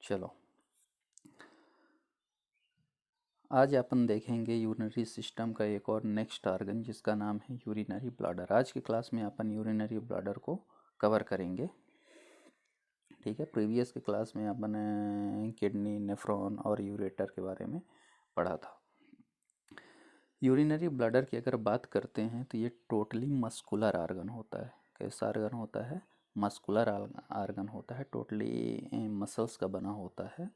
चलो, आज अपन देखेंगे यूरिनरी सिस्टम का एक और नेक्स्ट ऑर्गन जिसका नाम है यूरिनरी ब्लैडर। आज की क्लास में अपन यूरिनरी ब्लैडर को कवर करेंगे। ठीक है, प्रीवियस के क्लास में अपन किडनी, नेफ्रॉन और यूरेटर के बारे में पढ़ा था। यूरिनरी ब्लैडर की अगर बात करते हैं तो ये टोटली मस्कुलर आर्गन होता है। कैसा आर्गन होता है? मस्कुलर आर्गन होता है, टोटली मसल्स का बना होता है।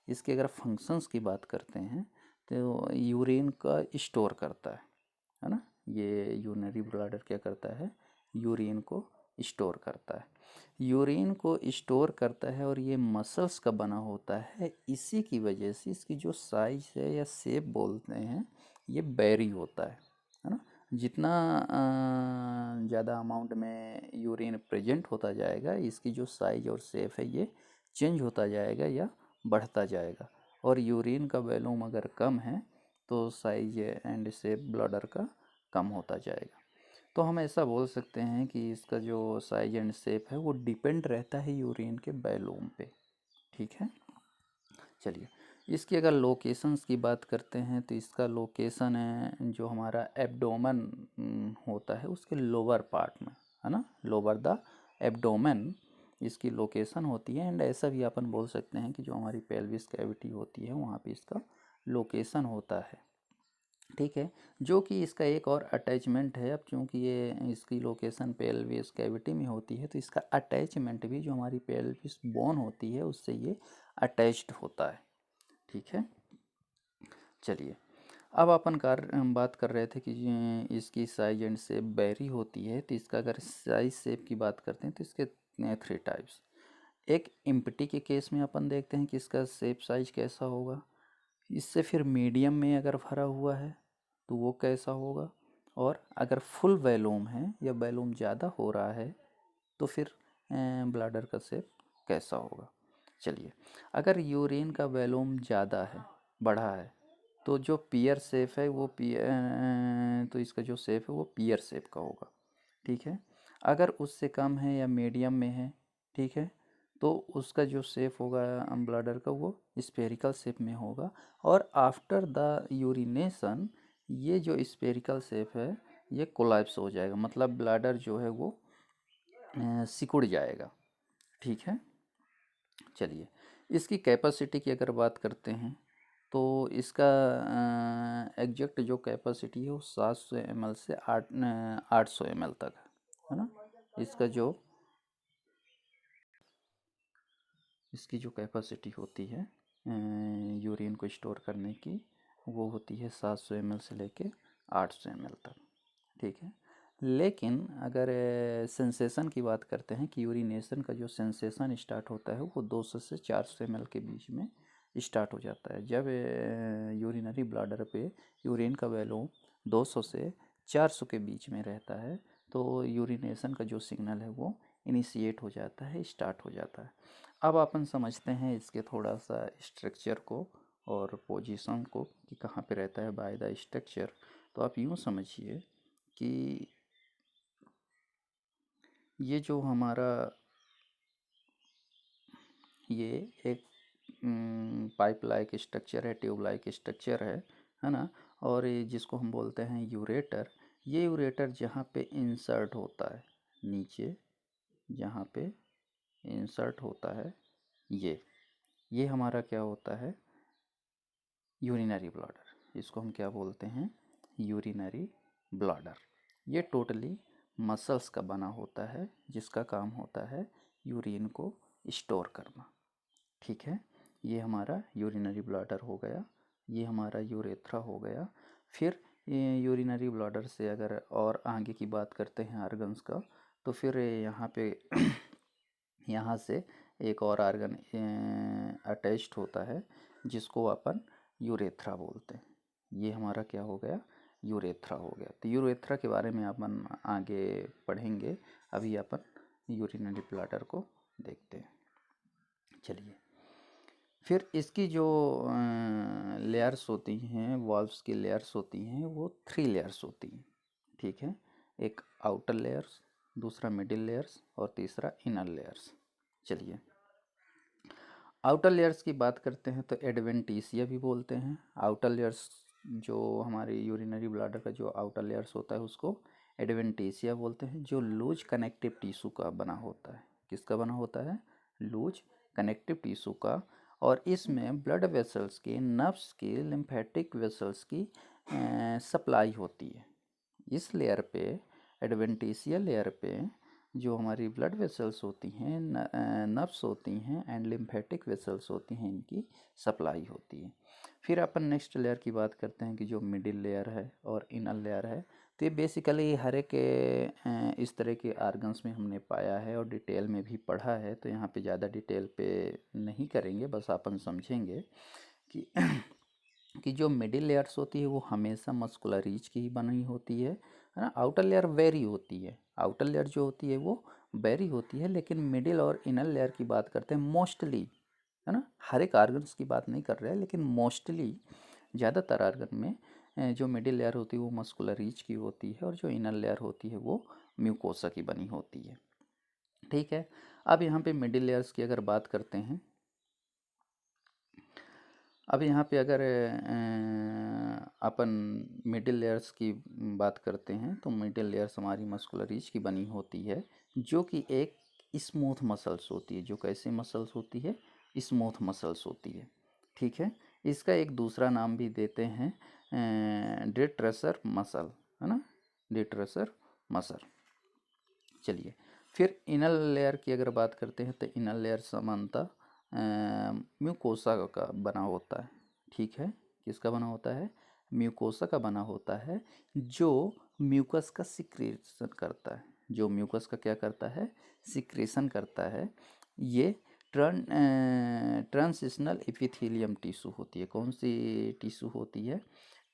इसके अगर फंक्शंस की बात करते हैं तो यूरिन का स्टोर करता है ना। ये यूरिनरी ब्लैडर क्या करता है? यूरिन को स्टोर करता है। यूरिन को स्टोर करता है और ये मसल्स का बना होता है। इसी की वजह से इसकी जो साइज है या शेप बोलते हैं, ये बैरी होता है ना। जितना ज़्यादा अमाउंट में यूरिन प्रेजेंट होता जाएगा, इसकी जो साइज और शेप है ये चेंज होता जाएगा या बढ़ता जाएगा। और यूरिन का वॉल्यूम अगर कम है तो साइज एंड शेप ब्लैडर का कम होता जाएगा। तो हम ऐसा बोल सकते हैं कि इसका जो साइज एंड शेप है वो डिपेंड रहता है यूरिन के वॉल्यूम पे। ठीक है, चलिए इसकी अगर लोकेशंस की बात करते हैं तो इसका लोकेशन है जो हमारा एब्डोमेन होता है उसके लोअर पार्ट में, है ना। लोअर द एब्डोमेन इसकी लोकेशन होती है। एंड ऐसा भी अपन बोल सकते हैं कि जो हमारी पेल्विस कैविटी होती है वहाँ पे इसका लोकेशन होता है। ठीक है, जो कि इसका एक और अटैचमेंट है। अब चूँकि ये इसकी लोकेशन पेल्विस कैविटी में होती है तो इसका अटैचमेंट भी जो हमारी पेल्विस बोन होती है उससे ये अटैच्ड होता है। ठीक है, चलिए अब अपन बात कर रहे थे कि इसकी साइज एंड शेप वेरी होती है। तो इसका अगर साइज शेप की बात करते हैं तो इसके 3 टाइप्स। एक इम्प्टी के केस में अपन देखते हैं कि इसका शेप साइज कैसा होगा। इससे फिर मीडियम में अगर भरा हुआ है तो वो कैसा होगा। और अगर फुल वॉल्यूम है या वॉल्यूम ज़्यादा हो रहा है तो फिर ब्लैडर का शेप कैसा होगा। चलिए, अगर यूरिन का वॉल्यूम ज़्यादा है, बढ़ा है, तो जो पियर शेप है वो तो इसका जो शेप है वो पियर शेप का होगा। ठीक है, अगर उससे कम है या मीडियम में है, ठीक है, तो उसका जो शेप होगा ब्लैडर का वो स्फेरिकल शेप में होगा। और आफ्टर द यूरिनेशन ये जो स्फेरिकल शेप है ये कोलैप्स हो जाएगा, मतलब ब्लैडर जो है वो सिकुड़ जाएगा। ठीक है, चलिए इसकी कैपेसिटी की अगर बात करते हैं तो इसका एग्जैक्ट जो कैपेसिटी है वो 700 ml से 800 ml तक है ना। इसका जो इसकी जो कैपेसिटी होती है यूरिन को स्टोर करने की वो होती है 700 ml से लेके 800 ml तक। ठीक है, लेकिन अगर सेंसेशन की बात करते हैं कि यूरिनेशन का जो सेंसेशन स्टार्ट होता है वो 200 से 400 ml के बीच में स्टार्ट हो जाता है। जब यूरिनरी ब्लैडर पे यूरिन का वॉल्यूम 200 से 400 के बीच में रहता है तो यूरिनेशन का जो सिग्नल है वो इनिशिएट हो जाता है, स्टार्ट हो जाता है। अब अपन समझते हैं इसके थोड़ा सा स्ट्रक्चर को और पोजीशन को कि कहाँ पे रहता है बाय द स्ट्रक्चर। तो आप यूँ समझिए कि ये जो हमारा ये एक पाइप लाइक स्ट्रक्चर है, ट्यूब लाइक स्ट्रक्चर है ना। और ये जिसको हम बोलते हैं यूरेटर, ये यूरेटर जहाँ पे इंसर्ट होता है नीचे, जहाँ पे इंसर्ट होता है ये हमारा क्या होता है? Urinary bladder. इसको हम क्या बोलते हैं? Urinary bladder. ये टोटली मसल्स का बना होता है जिसका काम होता है यूरिन को स्टोर करना। ठीक है, ये हमारा यूरिनरी ब्लैडर हो गया, ये हमारा यूरेथ्रा हो गया। फिर यूरिनरी ब्लैडर से अगर और आगे की बात करते हैं आर्गन्स का तो फिर यहाँ पे यहाँ से एक और आर्गन अटैच्ड होता है जिसको अपन यूरेथ्रा बोलते हैं। ये हमारा क्या हो गया? यूरेथ्रा हो गया। तो यूरेथ्रा के बारे में अपन आगे पढ़ेंगे, अभी अपन यूरिनरी ब्लैडर को देखते हैं। चलिए, फिर इसकी जो लेयर्स होती हैं, वॉल्व्स की लेयर्स होती हैं, वो 3 लेयर्स होती हैं। ठीक है, एक आउटर लेयर्स, दूसरा मिडिल लेयर्स और तीसरा इनर लेयर्स। चलिए, आउटर लेयर्स की बात करते हैं तो एडवेंटिसिया भी बोलते हैं। आउटर लेयर्स जो हमारे यूरिनरी ब्लाडर का जो आउटर लेयर्स होता है उसको एडवेंटिसिया बोलते हैं, जो लूज कनेक्टिव टिश्यू का बना होता है। किसका बना होता है? लूज कनेक्टिव टिश्यू का। और इसमें ब्लड वेसल्स के, नर्व्स की, लिम्फेटिक वेसल्स की सप्लाई होती है। इस लेयर पे, एडवेंटिशिया लेयर पे, जो हमारी ब्लड वेसल्स होती हैं, नर्व्स होती हैं एंड लिम्फेटिक वेसल्स होती हैं, इनकी सप्लाई होती है। फिर अपन नेक्स्ट लेयर की बात करते हैं कि जो मिडिल लेयर है और इनर लेयर है। तो ये बेसिकली हर एक इस तरह के आर्गन्स में हमने पाया है और डिटेल में भी पढ़ा है, तो यहाँ पे ज़्यादा डिटेल पे नहीं करेंगे, बस अपन समझेंगे कि कि जो मिडिल लेयर्स होती है वो हमेशा मस्कुलर रीच की ही बनी होती है ना। आउटर लेयर वेरी होती है, आउटर लेयर जो होती है वो वेरी होती है, लेकिन मिडिल और इनर लेयर की बात करते हैं मोस्टली, है ना। हर एक आर्गन्स की बात नहीं कर रहे हैं, लेकिन मोस्टली ज़्यादातर आर्गन में जो मिडिल लेयर होती है वो मस्कुलर रीच की होती है और जो इनर लेयर होती है वो म्यूकोसा की बनी होती है। ठीक है। अब यहाँ पे मिडिल लेयर्स की अगर बात करते हैं, अब यहाँ पे अगर अपन मिडिल लेयर्स की बात करते हैं तो मिडिल लेयर्स हमारी मस्कुलर रीच की बनी होती है, जो कि एक स्मूथ मसल्स होती है। जो कैसी मसल्स होती है? स्मूथ मसल्स होती है। ठीक है। इसका एक दूसरा नाम भी देते हैं डिट्रेसर मसल, है ना, डिट्रेसर मसल। चलिए, फिर इनर लेयर की अगर बात करते हैं तो इनर लेयर सामान्यतः म्यूकोसा का बना होता है। ठीक है। किसका बना होता है? म्यूकोसा का बना होता है, जो म्यूकस का सिक्रेशन करता है। जो म्यूकस का क्या करता है? सिक्रेशन करता है। ये ट्रांसिशनल एपिथेलियम टिश्यू होती है। कौन सी टिश्यू होती है?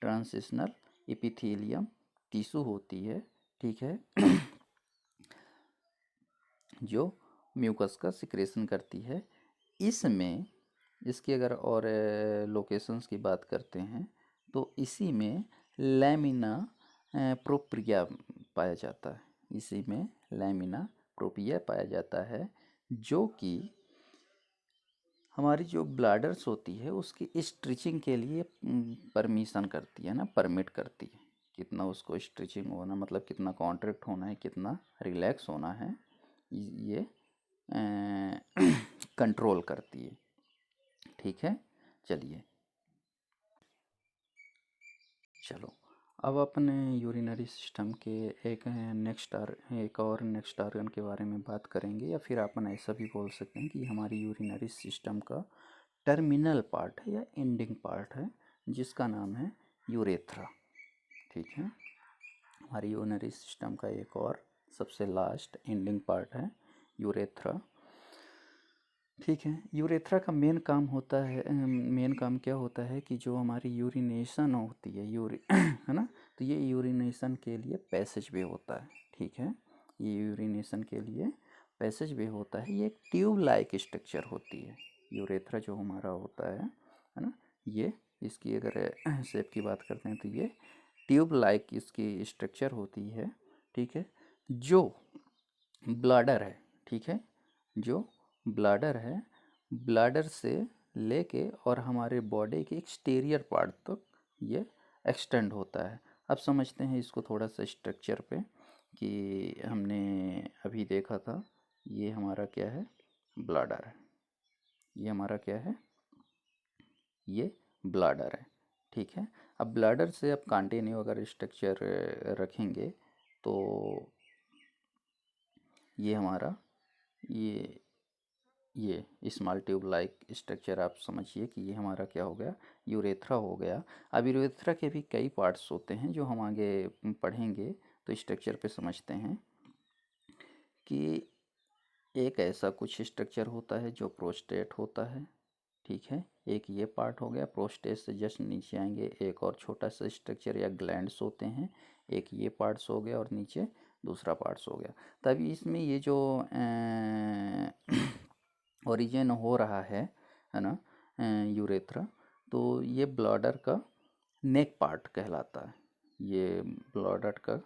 ट्रांसिशनल एपिथेलियम टिश्यू होती है। ठीक है। जो म्यूकस का सिक्रेशन करती है। इसमें, इसकी अगर और लोकेशंस की बात करते हैं तो इसी में लैमिना प्रोप्रिया पाया जाता है। इसी में लैमिना प्रोप्रिया पाया जाता है, जो कि हमारी जो ब्लाडर्स होती है उसकी स्ट्रिचिंग के लिए परमिशन करती है ना, परमिट करती है। कितना उसको स्ट्रिचिंग होना, मतलब कितना कॉन्ट्रैक्ट होना है, कितना रिलैक्स होना है, ये कंट्रोल करती है। ठीक है। चलिए, चलो अब अपने यूरिनरी सिस्टम के एक और नेक्स्ट आर्गन के बारे में बात करेंगे, या फिर अपन ऐसा भी बोल सकते हैं कि हमारी यूरिनरी सिस्टम का टर्मिनल पार्ट है या एंडिंग पार्ट है, जिसका नाम है यूरेथ्रा। ठीक है। हमारी यूरिनरी सिस्टम का एक और सबसे लास्ट एंडिंग पार्ट है यूरेथ्रा। ठीक है। यूरेथ्रा का मेन काम होता है, मेन काम क्या होता है कि जो हमारी यूरिनेशन होती है, है ना, तो ये यूरिनेशन के लिए पैसेज वे होता है। ठीक है। ये यूरिनेशन के लिए पैसेज वे होता है। ये एक ट्यूब लाइक स्ट्रक्चर होती है यूरेथ्रा जो हमारा होता है ना। ये इसकी अगर शेप की बात करते हैं तो ये ट्यूब लाइक इसकी स्ट्रक्चर होती है। ठीक है। जो ब्लाडर है, ठीक है, जो ब्लाडर है, ब्लाडर से लेके और हमारे बॉडी के एक्सटीरियर पार्ट तक ये एक्सटेंड होता है। अब समझते हैं इसको थोड़ा सा स्ट्रक्चर पे, कि हमने अभी देखा था ये हमारा क्या है? ब्लाडर है। ये हमारा क्या है? ये ब्लाडर है। ठीक है। अब ब्लाडर से अब कंटिन्यू अगर स्ट्रक्चर रखेंगे तो ये हमारा ये स्मॉल ट्यूब लाइक स्ट्रक्चर आप समझिए कि ये हमारा क्या हो गया? यूरेथ्रा हो गया। अब यूरेथ्रा के भी कई पार्ट्स होते हैं जो हम आगे पढ़ेंगे, तो स्ट्रक्चर पे समझते हैं कि एक ऐसा कुछ स्ट्रक्चर होता है जो प्रोस्टेट होता है। ठीक है। एक ये पार्ट हो गया। प्रोस्टेट से जस्ट नीचे आएंगे एक और छोटा सा स्ट्रक्चर या ग्लैंड्स होते हैं। एक ये पार्ट्स हो गया और नीचे दूसरा पार्ट्स हो गया। तभी इसमें ये जो ओरिजिन हो रहा है ना, यूरेथ्रा, तो ये ब्लॉडर का नेक पार्ट कहलाता है। ये ब्लॉडर का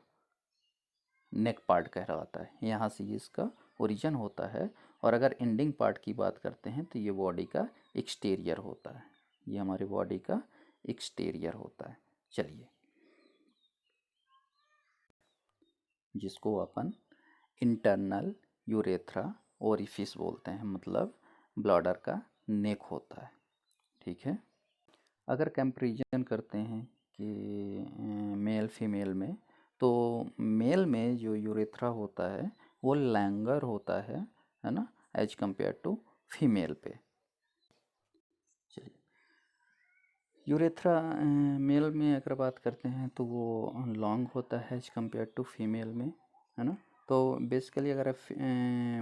नेक पार्ट कहलाता है। यहाँ से इसका ओरिजिन होता है और अगर एंडिंग पार्ट की बात करते हैं तो ये बॉडी का एक्सटीरियर होता है, ये हमारी बॉडी का एक्सटीरियर होता है। चलिए, जिसको अपन इंटरनल यूरेथ्रा ओरिफिस बोलते हैं, मतलब ब्लैडर का नेक होता है। ठीक है। अगर कंपैरिजन करते हैं कि मेल फीमेल में, तो मेल में जो यूरेथ्रा होता है वो लैंगर होता है ना, एज कंपेयर टू फीमेल पे। चलिए, यूरेथ्रा मेल में अगर बात करते हैं तो वो लॉन्ग होता है एज कंपेयर टू फीमेल में, है ना। तो बेसिकली अगर आप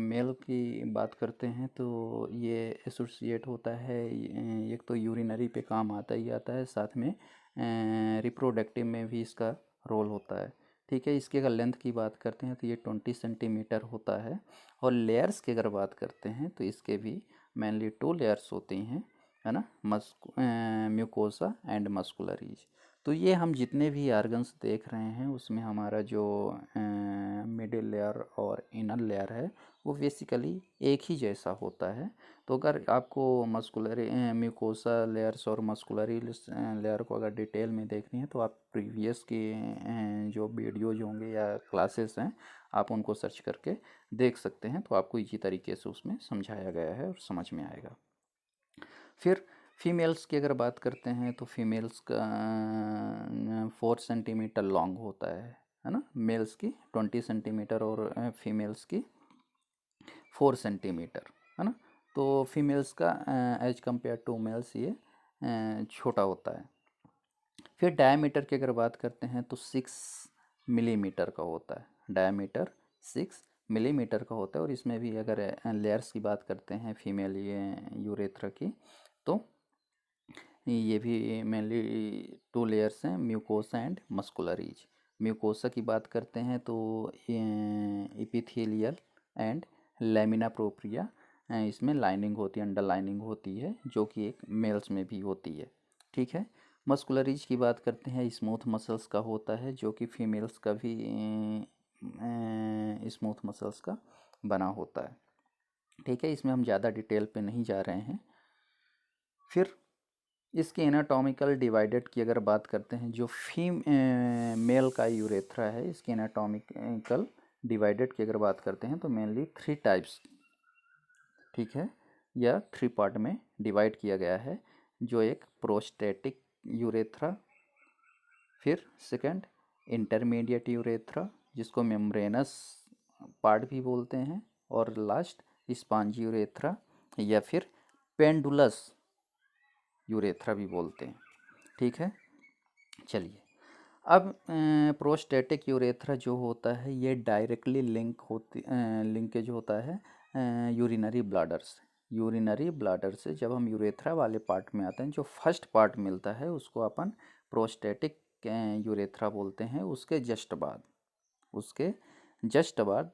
मेल की बात करते हैं तो ये एसोसिएट होता है, एक तो यूरिनरी पे काम आता ही आता है, साथ में रिप्रोडक्टिव में भी इसका रोल होता है। ठीक है। इसकी अगर लेंथ की बात करते हैं तो ये 20 सेंटीमीटर होता है। और लेयर्स की अगर बात करते हैं तो इसके भी मेनली 2 लेयर्स होती हैं, है ना, म्यूकोसा एंड मस्कुलरीज। तो ये हम जितने भी आर्गन्स देख रहे हैं उसमें हमारा जो मिडिल लेयर और इनर लेयर है वो बेसिकली एक ही जैसा होता है। तो अगर आपको मस्कुलरी म्यूकोसा लेयर्स और मस्कुलरी लेयर को अगर डिटेल में देखनी है तो आप प्रीवियस की जो वीडियोज होंगे या क्लासेस हैं आप उनको सर्च करके देख सकते हैं, तो आपको इसी तरीके से उसमें समझाया गया है और समझ में आएगा। फिर फीमेल्स की अगर बात करते हैं तो फीमेल्स का 4 सेंटीमीटर लॉन्ग होता है ना, मेल्स की 20 सेंटीमीटर और फीमेल्स की 4 सेंटीमीटर, है ना। तो फीमेल्स का एज कंपेयर टू मेल्स ये छोटा होता है। फिर डायमीटर की अगर बात करते हैं तो 6 मिलीमीटर का होता है, डायमीटर 6 मिलीमीटर का होता है। और इसमें भी अगर लेयर्स की बात करते हैं फीमेल ये यूरेथ्रा की, तो ये भी मेनली 2 लेयर्स हैं, म्यूकोसा एंड मस्कुलरीज। म्यूकोसा की बात करते हैं तो एपिथेलियल एंड लैमिना प्रोप्रिया, इसमें लाइनिंग होती है, अंडर लाइनिंग होती है, जो कि एक मेल्स में भी होती है। ठीक है। मस्कुलरीज की बात करते हैं, स्मूथ मसल्स का होता है, जो कि फीमेल्स का भी स्मूथ मसल्स का बना होता है। ठीक है। इसमें हम ज़्यादा डिटेल पे नहीं जा रहे हैं। फिर इसके एनाटॉमिकल डिवाइडेड की अगर बात करते हैं, जो मेल का यूरेथ्रा है, इसके एनाटॉमिकल डिवाइडेड की अगर बात करते हैं तो मेनली 3 टाइप्स, ठीक है, या 3 पार्ट में डिवाइड किया गया है। जो एक प्रोस्टेटिक यूरेथ्रा, फिर सेकंड इंटरमीडिएट यूरेथ्रा जिसको मेम्ब्रेनस पार्ट भी बोलते हैं, और लास्ट स्पॉन्जी यूरेथ्रा या फिर पेंडुलस यूरेथ्रा भी बोलते हैं। ठीक है। चलिए, अब प्रोस्टेटिक यूरेथ्रा जो होता है ये डायरेक्टली लिंकेज होता है यूरिनरी ब्लैडर से। यूरिनरी ब्लैडर से जब हम यूरेथ्रा वाले पार्ट में आते हैं, जो फर्स्ट पार्ट मिलता है उसको अपन प्रोस्टेटिक यूरेथ्रा बोलते हैं। उसके जस्ट बाद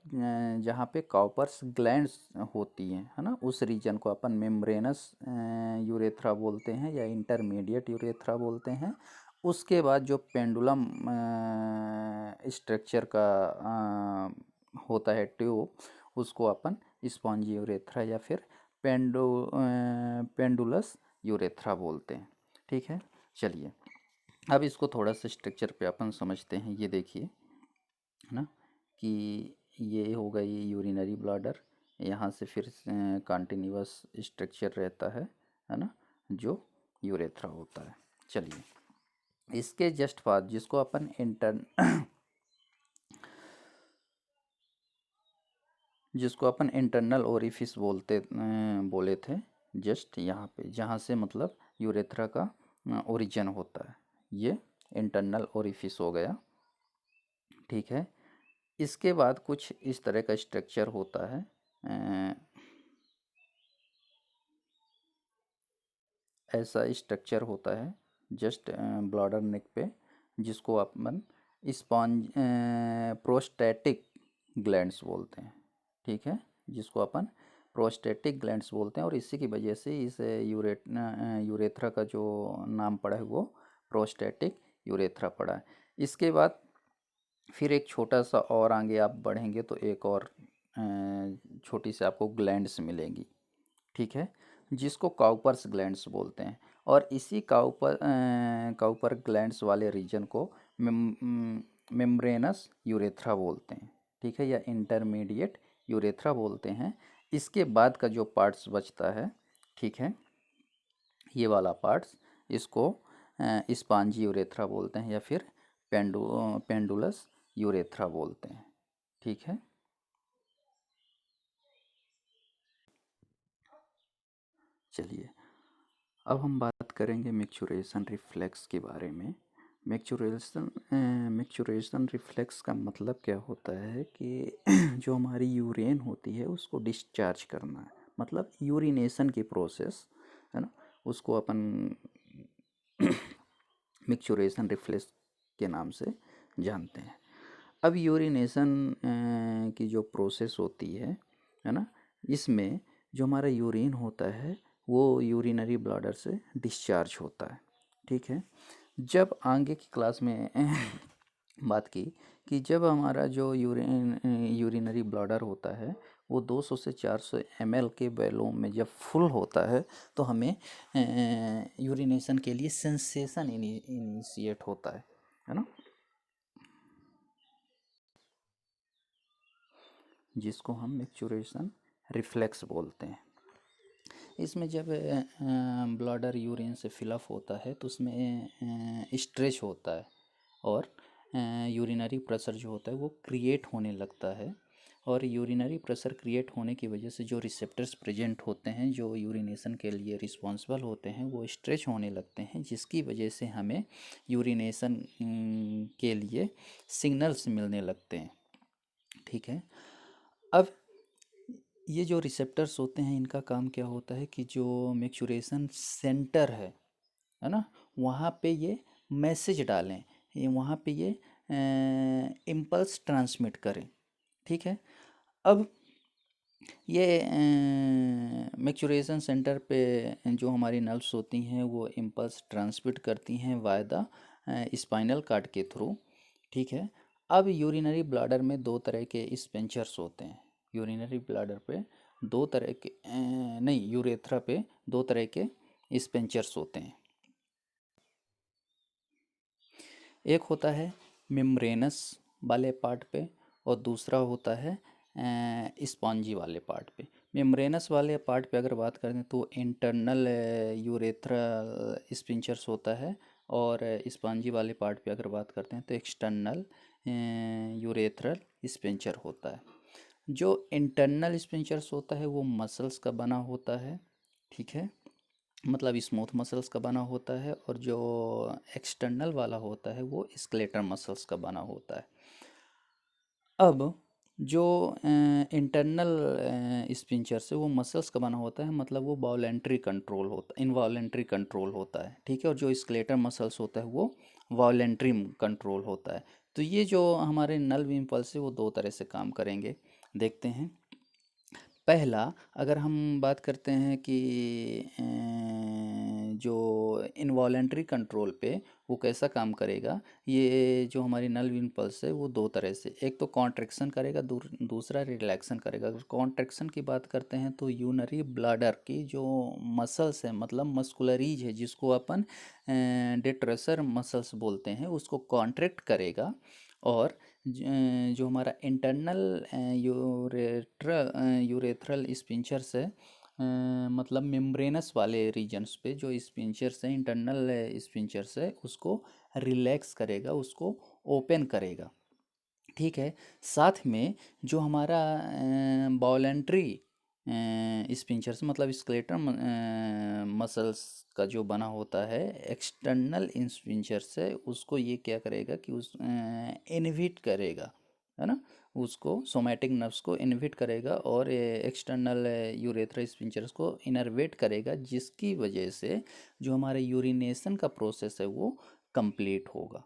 जहाँ पे कॉपर्स ग्लैंड्स होती हैं, है ना, उस रीजन को अपन मेम्ब्रेनस यूरेथ्रा बोलते हैं या इंटरमीडिएट यूरेथ्रा बोलते हैं। उसके बाद जो पेंडुलम स्ट्रक्चर का होता है ट्यूब, उसको अपन स्पॉन्जी यूरेथ्रा या फिर पेंडुलस यूरेथ्रा बोलते हैं। ठीक है। चलिए, अब इसको थोड़ा सा स्ट्रक्चर पे अपन समझते हैं। ये देखिए, है ना, कि ये हो गई यूरिनरी ब्लैडर, यहाँ से फिर कंटिन्यूअस स्ट्रक्चर रहता है ना, जो यूरेथ्रा होता है। चलिए, इसके जस्ट बाद जिसको अपन इंटरनल ओरिफिस बोले थे, जस्ट यहाँ पे जहाँ से मतलब यूरेथ्रा का ओरिजिन होता है, ये इंटरनल ओरिफिस हो गया। ठीक है। इसके बाद कुछ इस तरह का स्ट्रक्चर होता है, ऐसा स्ट्रक्चर होता है जस्ट ब्लैडर नेक पे, जिसको अपन स्पॉन्ज प्रोस्टेटिक ग्लैंड्स बोलते हैं। ठीक है। जिसको अपन प्रोस्टेटिक ग्लैंड्स बोलते हैं, और इसी की वजह से इस यूरेथ्रा का जो नाम पड़ा है वो प्रोस्टेटिक यूरेथ्रा पड़ा है। इसके बाद फिर एक छोटा सा और आगे आप बढ़ेंगे तो एक और छोटी सी आपको ग्लैंड्स मिलेंगी, ठीक है, जिसको काउपर्स ग्लैंड्स बोलते हैं। और इसी काउपर ग्लैंड्स वाले रीजन को मेम्ब्रेनस यूरेथ्रा बोलते हैं, ठीक है, या इंटरमीडिएट यूरेथ्रा बोलते हैं। इसके बाद का जो पार्ट्स बचता है, ठीक है, ये वाला पार्ट्स, इसको स्पांजी यूरेथ्रा बोलते हैं या फिर पेंडुलस यूरेथ्रा बोलते हैं, ठीक है। चलिए, अब हम बात करेंगे मैच्योरेशन रिफ्लेक्स के बारे में। मैच्योरेशन रिफ्लेक्स का मतलब क्या होता है कि जो हमारी यूरेन होती है उसको डिस्चार्ज करना है, मतलब यूरिनेशन की प्रोसेस है ना, उसको अपन मैच्योरेशन रिफ्लेक्स के नाम से जानते हैं। अब यूरिनेशन की जो प्रोसेस होती है ना, इसमें जो हमारा यूरिन होता है वो यूरिनरी ब्लैडर से डिस्चार्ज होता है, ठीक है। जब आगे की क्लास में बात की कि जब हमारा जो यूरिनरी ब्लैडर होता है वो 200 से 400 ml के वॉल्यूम में जब फुल होता है तो हमें यूरिनेशन के लिए सेंसेशन इनिशिएट होता है ना, जिसको हम मैच्योरेशन रिफ्लेक्स बोलते हैं। इसमें जब ब्लैडर यूरिन से फिलअप होता है तो उसमें स्ट्रेच होता है और यूरिनरी प्रेशर जो होता है वो क्रिएट होने लगता है। और यूरिनरी प्रेशर क्रिएट होने की वजह से जो रिसेप्टर्स प्रेजेंट होते हैं जो यूरिनेशन के लिए रिस्पॉन्सिबल होते हैं वो स्ट्रेच होने लगते हैं, जिसकी वजह से हमें यूरिनेशन के लिए सिग्नल्स मिलने लगते हैं, ठीक है। अब ये जो रिसेप्टर्स होते हैं इनका काम क्या होता है कि जो मैच्योरेशन सेंटर है ना, वहाँ पे ये मैसेज डालें, ये वहाँ पे ये इम्पल्स ट्रांसमिट करें, ठीक है। अब ये मैच्योरेशन सेंटर पे जो हमारी नर्व्स होती हैं वो इम्पल्स ट्रांसमिट करती हैं वाया द स्पाइनल कार्ड के थ्रू, ठीक है। अब यूरिनरी ब्लैडर में दो तरह के स्पेंचर्स होते हैं। यूरिनरी ब्लैडर पे दो तरह के नहीं, यूरेथ्रा पे दो तरह के स्पेंचर्स होते हैं। एक होता है मेम्ब्रेनस वाले पार्ट पे और दूसरा होता है स्पॉन्जी वाले पार्ट पे। मेम्ब्रेनस वाले पार्ट पे अगर बात करें तो इंटरनल यूरेथ्रा स्पिंचर्स होता है, और स्पॉन्जी वाले पार्ट पे अगर बात करते हैं तो एक्सटर्नल यूरेथ्रल स्पिंचर होता है। जो इंटरनल स्पिंचर्स होता है वो मसल्स का बना होता है, ठीक है, मतलब स्मूथ मसल्स का बना होता है, और जो एक्सटर्नल वाला होता है वो स्केलेटल मसल्स का बना होता है। अब जो इंटरनल स्पिंचर से वो मसल्स का बना होता है, मतलब वो वॉलेंट्री कंट्रोल होता है, इनवॉलेंट्री कंट्रोल होता है, ठीक है। और जो स्केलेटल मसल्स होता है वो वॉलेंट्री कंट्रोल होता है। तो ये जो हमारे नर्व इम्पल्स है वो दो तरह से काम करेंगे, देखते हैं। पहला, अगर हम बात करते हैं कि जो इनवॉलेंट्री कंट्रोल पे वो कैसा काम करेगा, ये जो हमारी नर्व इम्पल्स है वो दो तरह से, एक तो कॉन्ट्रैक्शन करेगा, दूसरा रिलैक्सन करेगा। अगर कॉन्ट्रैक्शन की बात करते हैं तो यूनरी ब्लैडर की जो मसल्स है, मतलब मस्कुलरीज है, जिसको अपन डेट्रेसर मसल्स बोलते हैं, उसको कॉन्ट्रैक्ट करेगा। और जो हमारा इंटरनल यूरेथ्रल स्पिंचर्स है, मतलब मेम्ब्रेनस वाले रीजन्स पे जो स्पिंचर्स हैं, इंटरनल स्पिंचर्स है, उसको रिलैक्स करेगा, उसको ओपन करेगा, ठीक है। साथ में जो हमारा वॉलेंट्री स्पिंचर्स मतलब स्केलेटल मसल्स का जो बना होता है एक्सटर्नल स्पिंचर से, उसको ये क्या करेगा कि उस इनहिबिट करेगा, है ना, उसको सोमैटिक नर्व्स को इनहिबिट करेगा और एक्सटर्नल यूरेथ्रा स्पिंचर्स को इनर्वेट करेगा, जिसकी वजह से जो हमारे यूरिनेशन का प्रोसेस है वो कंप्लीट होगा,